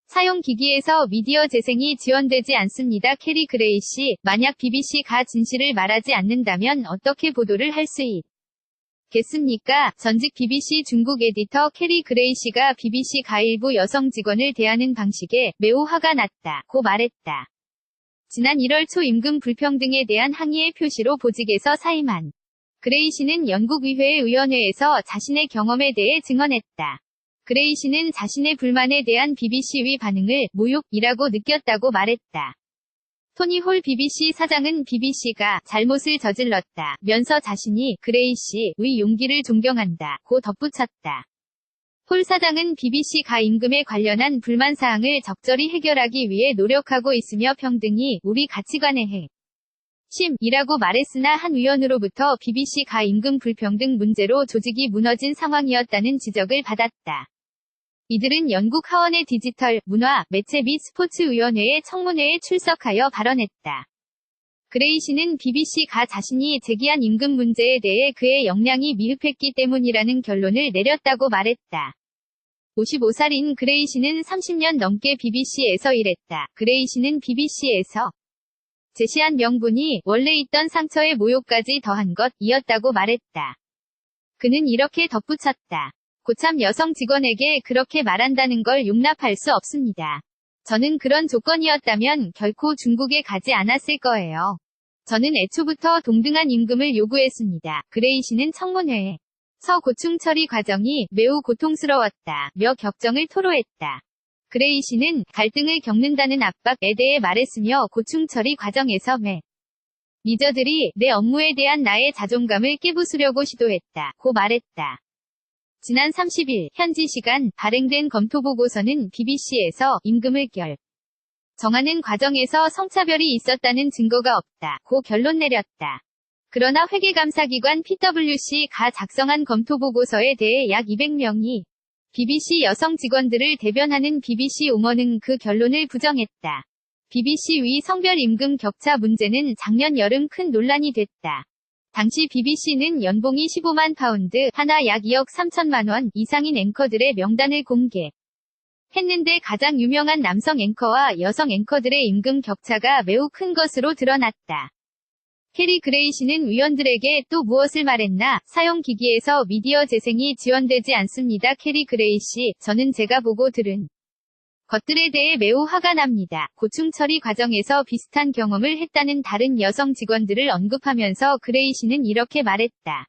사용기기에서 미디어 재생이 지원되지 않습니다. 캐리 그레이 씨, 만약 BBC가 진실을 말하지 않는다면 어떻게 보도를 할 수 있겠습니까? 전직 BBC 중국 에디터 캐리 그레이 씨가 BBC가 일부 여성 직원을 대하는 방식에 매우 화가 났다고 말했다. 지난 1월 초 임금 불평등에 대한 항의의 표시로 보직에서 사임한 그레이 씨는 영국의회 의원회에서 자신의 경험에 대해 증언했다. 그레이 씨는 자신의 불만에 대한 BBC의 반응을 모욕이라고 느꼈다고 말했다. 토니 홀 BBC 사장은 BBC가 잘못을 저질렀다면서 자신이 그레이 씨의 용기를 존경한다고 덧붙였다. 홀 사장은 BBC가 임금에 관련한 불만사항을 적절히 해결하기 위해 노력하고 있으며 평등이 우리 가치관의 핵심이라고 말했으나 한 의원으로부터 BBC가 임금 불평등 문제로 조직이 무너진 상황이었다는 지적을 받았다. 이들은 영국 하원의 디지털, 문화, 매체 및 스포츠 위원회의 청문회에 출석하여 발언했다. 그레이 씨는 BBC가 자신이 제기한 임금 문제에 대해 그의 역량이 미흡했기 때문이라는 결론을 내렸다고 말했다. 55살인 그레이 씨는 30년 넘게 BBC에서 일했다. 그레이 씨는 BBC에서 제시한 명분이 원래 있던 상처의 모욕까지 더한 것이었다고 말했다. 그는 이렇게 덧붙였다. 고참 여성 직원에게 그렇게 말한다는 걸 용납할 수 없습니다. 저는 그런 조건이었다면 결코 중국에 가지 않았을 거예요. 저는 애초부터 동등한 임금을 요구했습니다. 그레이 씨는 청문회에서 고충 처리 과정이 매우 고통스러웠다며 격정을 토로했다. 그레이 씨는 갈등을 겪는다는 압박에 대해 말했으며 고충 처리 과정에서 매니저들이 내 업무에 대한 나의 자존감을 깨부수려고 시도했다고 말했다. 지난 30일 현지 시간 발행된 검토보고서는 BBC에서 임금을 정하는 과정에서 성차별이 있었다는 증거가 없다고 결론 내렸다. 그러나 회계감사기관 PwC가 작성한 검토보고서에 대해 약 200명이 BBC 여성 직원들을 대변하는 BBC 오먼은 그 결론을 부정했다. BBC의 성별 임금 격차 문제는 작년 여름 큰 논란이 됐다. 당시 BBC는 연봉이 15만 파운드, 하나 약 2억 3천만 원 이상인 앵커들의 명단을 공개했는데 가장 유명한 남성 앵커와 여성 앵커들의 임금 격차가 매우 큰 것으로 드러났다. 캐리 그레이 씨는 위원들에게 또 무엇을 말했나? 사용기기에서 미디어 재생이 지원되지 않습니다. 캐리 그레이 씨, 저는 제가 보고 들은 것들에 대해 매우 화가 납니다. 고충 처리 과정에서 비슷한 경험을 했다는 다른 여성 직원들을 언급하면서 그레이 씨는 이렇게 말했다.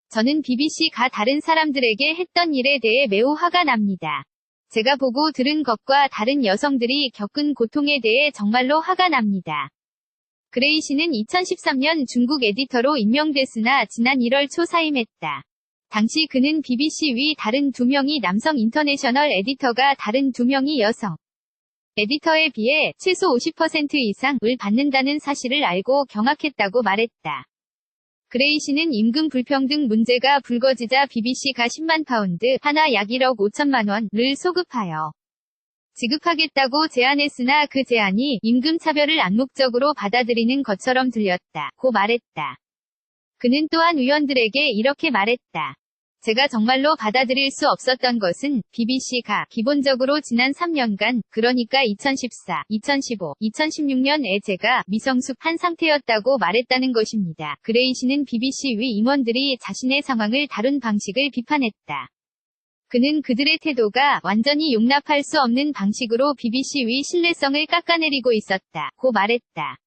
저는 BBC가 다른 사람들에게 했던 일에 대해 매우 화가 납니다. 제가 보고 들은 것과 다른 여성들이 겪은 고통에 대해 정말로 화가 납니다. 그레이 씨는 2013년 중국 에디터로 임명됐으나 지난 1월 초 사임했다. 당시 그는 BBC의 다른 2명이 남성 인터내셔널 에디터가 다른 2명이 여성 에디터에 비해 최소 50% 이상을 받는다는 사실을 알고 경악했다고 말했다. 그레이 씨는 임금 불평등 문제가 불거지자 BBC가 10만 파운드, 하나 약 1억 5천만 원을 소급하여 지급하겠다고 제안했으나 그 제안이 임금 차별을 암묵적으로 받아들이는 것처럼 들렸다고 말했다. 그는 또한 의원들에게 이렇게 말했다. 제가 정말로 받아들일 수 없었던 것은 BBC가 기본적으로 지난 3년간, 그러니까 2014, 2015, 2016년에 제가 미성숙한 상태였다고 말했다는 것입니다. 그레이 씨는 BBC의 임원들이 자신의 상황을 다룬 방식을 비판했다. 그는 그들의 태도가 완전히 용납할 수 없는 방식으로 BBC의 신뢰성을 깎아내리고 있었다고 말했다.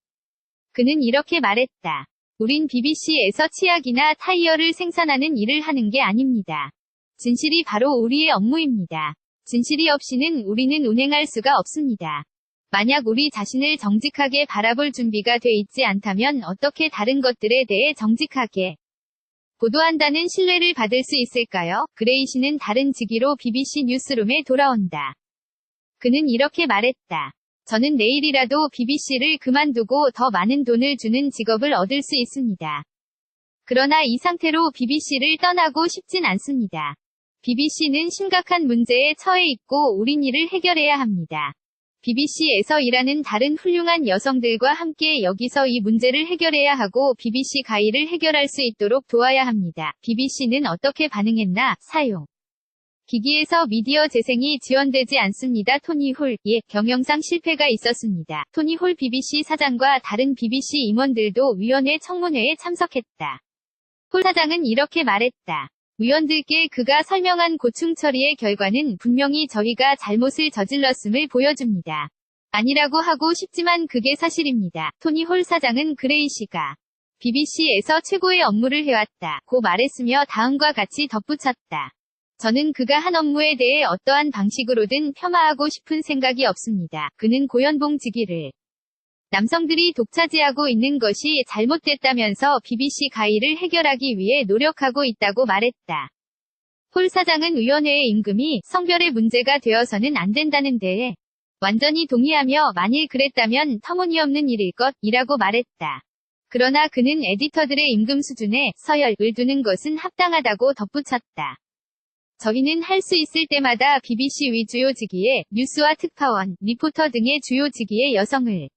그는 이렇게 말했다. 우린 BBC에서 치약이나 타이어를 생산하는 일을 하는 게 아닙니다. 진실이 바로 우리의 업무입니다. 진실이 없이는 우리는 운행할 수가 없습니다. 만약 우리 자신을 정직하게 바라볼 준비가 돼 있지 않다면 어떻게 다른 것들에 대해 정직하게 보도한다는 신뢰를 받을 수 있을까요? 그레이 씨는 다른 직위로 BBC 뉴스룸에 돌아온다. 그는 이렇게 말했다. 저는 내일이라도 BBC를 그만두고 더 많은 돈을 주는 직업을 얻을 수 있습니다. 그러나 이 상태로 BBC를 떠나고 싶진 않습니다. BBC는 심각한 문제에 처해 있고 우린 이를 해결해야 합니다. BBC에서 일하는 다른 훌륭한 여성들과 함께 여기서 이 문제를 해결해야 하고 BBC가 이를 해결할 수 있도록 도와야 합니다. BBC는 어떻게 반응했나? 사용 기기에서 미디어 재생이 지원되지 않습니다. 토니 홀, 경영상 실패가 있었습니다. 토니 홀 BBC 사장과 다른 BBC 임원들도 위원회 청문회에 참석했다. 홀 사장은 이렇게 말했다. 위원들께 그가 설명한 고충 처리의 결과는 분명히 저희가 잘못을 저질렀음을 보여줍니다. 아니라고 하고 싶지만 그게 사실입니다. 토니 홀 사장은 그레이 씨가 BBC에서 최고의 업무를 해왔다 고 말했으며 다음과 같이 덧붙였다. 저는 그가 한 업무에 대해 어떠한 방식으로든 폄하하고 싶은 생각이 없습니다. 그는 고연봉지기를 남성들이 독차지하고 있는 것이 잘못됐다면서 BBC 가의를 해결하기 위해 노력하고 있다고 말했다. 홀 사장은 위원회의 임금이 성별의 문제가 되어서는 안 된다는 데에 완전히 동의하며 만일 그랬다면 터무니없는 일일 것이라고 말했다. 그러나 그는 에디터들의 임금 수준에 서열을 두는 것은 합당하다고 덧붙였다. 저희는 할 수 있을 때마다 BBC 위 주요 직위의 뉴스와 특파원, 리포터 등의 주요 직위의 여성을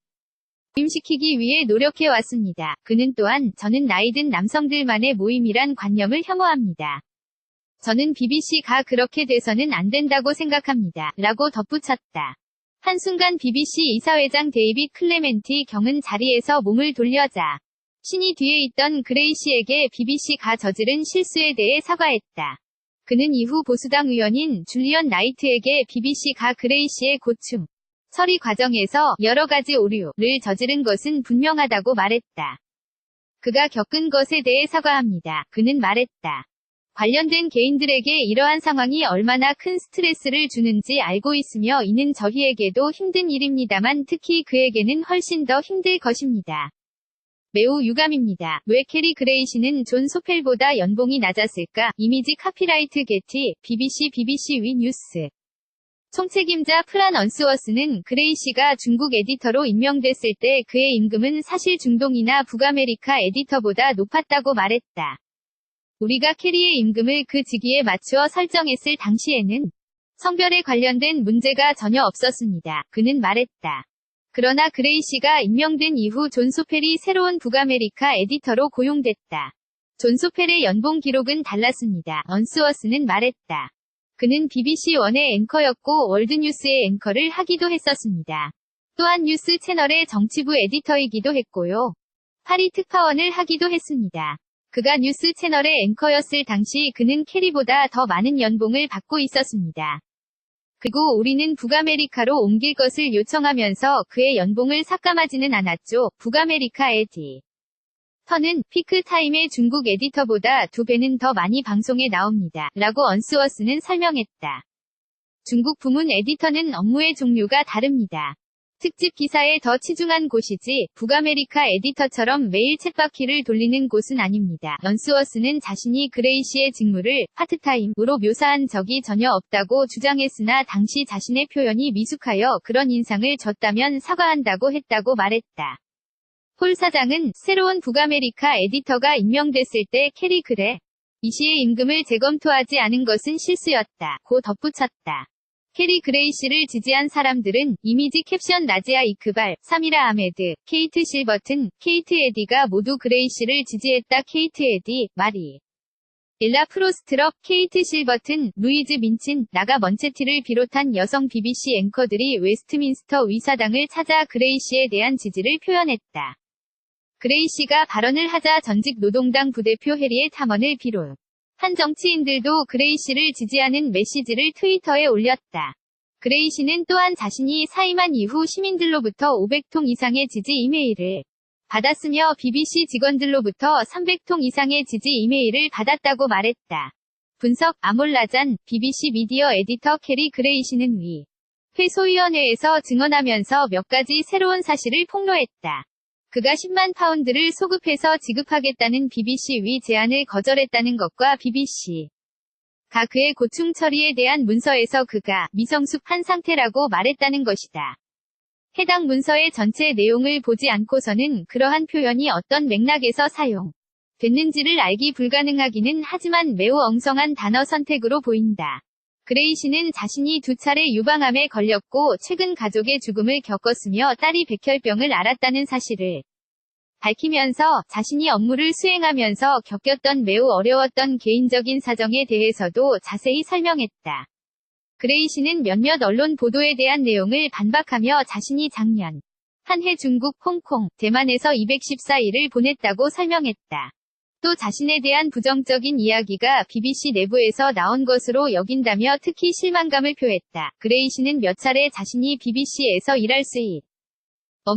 부임시키기 위해 노력해왔습니다. 그는 또한 저는 나이든 남성들만의 모임이란 관념을 혐오합니다. 저는 BBC가 그렇게 돼서는 안 된다고 생각합니다. 라고 덧붙였다. 한순간 BBC 이사회장 데이빗 클레멘티 경은 자리에서 몸을 돌려자 신이 뒤에 있던 그레이 씨에게 BBC가 저지른 실수에 대해 사과했다. 그는 이후 보수당 의원인 줄리언 나이트에게 BBC가 그레이 씨의 고충 처리 과정에서 여러 가지 오류를 저지른 것은 분명하다고 말했다. 그가 겪은 것에 대해 사과합니다. 그는 말했다. 관련된 개인들에게 이러한 상황이 얼마나 큰 스트레스를 주는지 알고 있으며 이는 저희에게도 힘든 일입니다만 특히 그에게는 훨씬 더 힘들 것입니다. 매우 유감입니다. 왜 캐리 그레이 씨는 존 소펠보다 연봉이 낮았을까? 이미지 카피라이트 게티, BBC 위 뉴스. 총책임자 프란 언스워스는 그레이 씨가 중국 에디터로 임명됐을 때 그의 임금은 사실 중동이나 북아메리카 에디터보다 높았다고 말했다. 우리가 캐리의 임금을 그 직위에 맞추어 설정했을 당시에는 성별에 관련된 문제가 전혀 없었습니다. 그는 말했다. 그러나 그레이 씨가 임명된 이후 존 소펠이 새로운 북아메리카 에디터로 고용됐다. 존 소펠의 연봉 기록은 달랐습니다. 언스워스는 말했다. 그는 BBC1의 앵커였고 월드뉴스의 앵커를 하기도 했었습니다. 또한 뉴스 채널의 정치부 에디터이기도 했고요. 파리 특파원을 하기도 했습니다. 그가 뉴스 채널의 앵커였을 당시 그는 캐리보다 더 많은 연봉을 받고 있었습니다. 그리고 우리는 북아메리카로 옮길 것을 요청하면서 그의 연봉을 삭감하지는 않았죠. 북아메리카 에디터는 피크타임의 중국 에디터보다 2배는 더 많이 방송에 나옵니다. 라고 언스워스는 설명했다. 중국 부문 에디터는 업무의 종류가 다릅니다. 특집 기사에 더 치중한 곳이지 북아메리카 에디터처럼 매일 쳇바퀴를 돌리는 곳은 아닙니다. 언스워스는 자신이 그레이 씨의 직무를 파트타임으로 묘사한 적이 전혀 없다고 주장했으나 당시 자신의 표현이 미숙하여 그런 인상을 줬다면 사과한다고 했다고 말했다. 홀 사장은 새로운 북아메리카 에디터가 임명됐을 때 캐리 그레이 씨의 임금을 재검토하지 않은 것은 실수였다. 고 덧붙였다. 캐리 그레이 씨를 지지한 사람들은 이미지 캡션 나지아 이크발, 사미라 아메드, 케이트 실버튼, 케이트 에디가 모두 그레이 씨를 지지했다. 케이트 에디, 마리 일라 프로스트럽, 케이트 실버튼, 루이즈 민친, 나가 먼체티를 비롯한 여성 BBC 앵커들이 웨스트민스터 위사당을 찾아 그레이 씨에 대한 지지를 표현했다. 그레이 씨가 발언을 하자 전직 노동당 부대표 해리의 탐언을 비롯 한 정치인들도 그레이 씨를 지지하는 메시지를 트위터에 올렸다. 그레이 씨는 또한 자신이 사임한 이후 시민들로부터 500통 이상의 지지 이메일을 받았으며 BBC 직원들로부터 300통 이상의 지지 이메일을 받았다고 말했다. 분석, 아몰라잔, BBC 미디어 에디터 캐리 그레이 씨는 위 회소위원회에서 증언하면서 몇 가지 새로운 사실을 폭로했다. 그가 10만 파운드를 소급해서 지급하겠다는 BBC 위 제안을 거절했다는 것과 BBC가 그의 고충 처리에 대한 문서에서 그가 미성숙한 상태라고 말했다는 것이다. 해당 문서의 전체 내용을 보지 않고서는 그러한 표현이 어떤 맥락에서 사용됐는지를 알기 불가능하기는 하지만 매우 엉성한 단어 선택으로 보인다. 그레이 씨는 자신이 2차례 유방암에 걸렸고 최근 가족의 죽음을 겪었으며 딸이 백혈병을 앓았다는 사실을 밝히면서 자신이 업무를 수행하면서 겪었던 매우 어려웠던 개인적인 사정에 대해서도 자세히 설명했다. 그레이 씨는 몇몇 언론 보도에 대한 내용을 반박하며 자신이 작년 한 해 중국, 홍콩, 대만에서 214일을 보냈다고 설명했다. 또 자신에 대한 부정적인 이야기가 BBC 내부에서 나온 것으로 여긴다며 특히 실망감을 표했다. 그레이 씨는 몇 차례 자신이 BBC에서 일할 수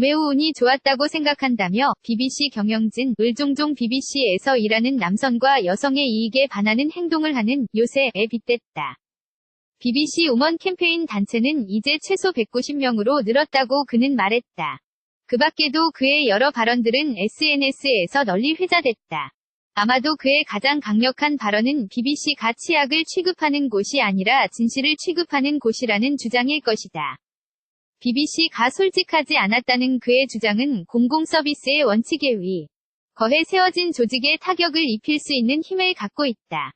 매우 운이 좋았다고 생각한다며 BBC 경영진을 종종 BBC에서 일하는 남성과 여성의 이익에 반하는 행동을 하는 요새에 빗댔다. BBC 우먼 캠페인 단체는 이제 최소 190명으로 늘었다고 그는 말했다. 그 밖에도 그의 여러 발언들은 SNS에서 널리 회자됐다. 아마도 그의 가장 강력한 발언은 BBC가 치약을 취급하는 곳이 아니라 진실을 취급하는 곳이라는 주장일 것이다. BBC가 솔직하지 않았다는 그의 주장은 공공서비스의 원칙에 거해 세워진 조직에 타격을 입힐 수 있는 힘을 갖고 있다.